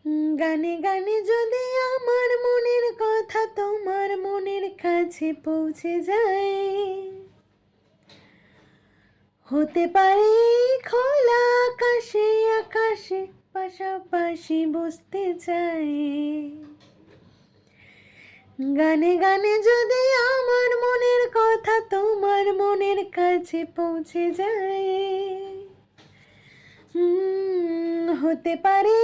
গানে গানে যদি আমার মনের কথা তোমার মনের কাছে পৌঁছে যায়, হতে পারে খোলা আকাশে আকাশে পাশাপাশি বসতে চাই। গানে গানে যদি আমার মনের কথা তোমার মনের কাছে পৌঁছে যায়, হতে পারে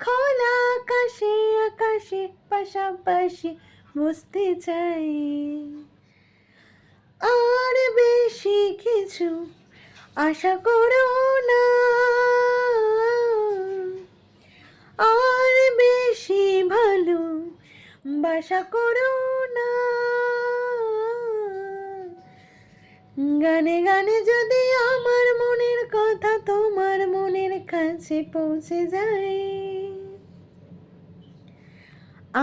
খোলা আকাশে আকাশে পাশাপাশি বসতে চাই। আর বেশি কিছু আশা করো না, আর বেশি ভালো বাসা করো না। গানে গানে যদি আমার মনের কথা তোমার মনের কাছে পৌঁছে যায়,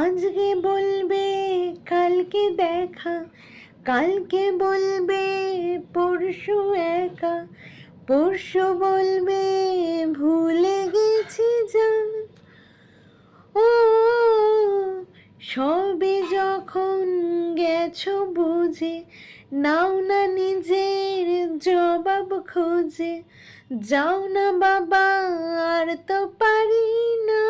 আজকে বলবে কালকে দেখা, কালকে বলবে পরশু একা, পরশু বলবে ভুলে গেছি যা। ও সবে যখন গেছো বুঝে, নাও না নিজের জবাব খোঁজে, যাও না বাবা আর তো পারি না।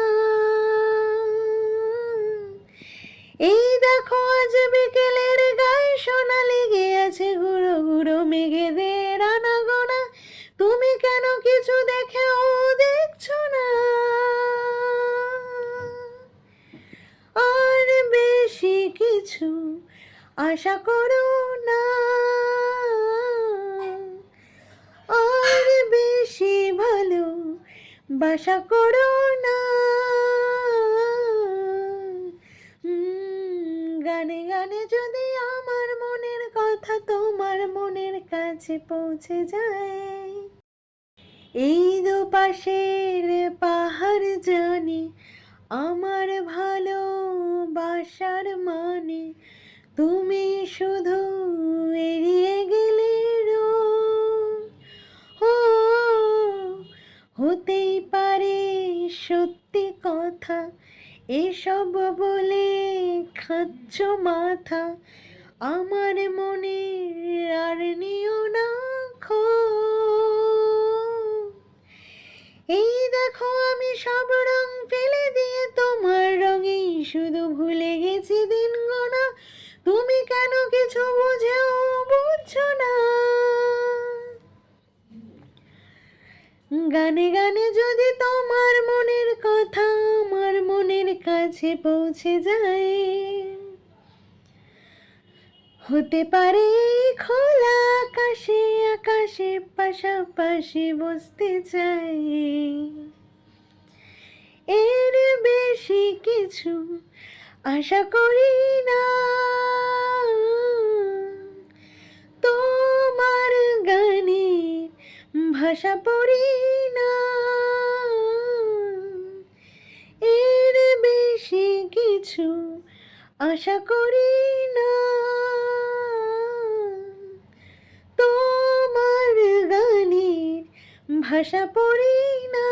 এই দেখো আজ বিকেলের গায়ে সোনা লেগে আছে গুঁড়ো গুঁড়ো মেঘেদের আনাগোনা, তুমি কেন কিছু দেখেও দেখছো না। আর বেশি কিছু আশা করো না, আর বেশি ভালো বাসা করো না। গানে গানে যদি আমার মনের কথা তোমার মনের কাছে পৌঁছে যায়, এই দুপাশের পাহাড় জানি আমার ভালোবাসার মানে, তুমি শুধু এড়িয়ে গেলে ও, হতেই পারে সত্যি কথা, এসব বলে খাচ্ছ মাথা, আমার মনে আর নিও না খোঁজ। এই দেখো আমি সব রং ফেলে দিয়ে তোমার রঙেই শুধু ভুলে গেছি দিন গোনা, তুমি কেন কিছু বুঝেও বুঝছো না। গানে গানে যদি তোমার মনের কথা আমার মনের কাছে পৌঁছে যায়, হতে পারে খোলা আকাশে আকাশে পাশাপাশি বসতে চাই। এর বেশি কিছু আশা করি না, তোমার গানের ভাষা পড়ি না। এর বেশি কিছু আশা করি না, তোমার গানের ভাষা পড়ি না।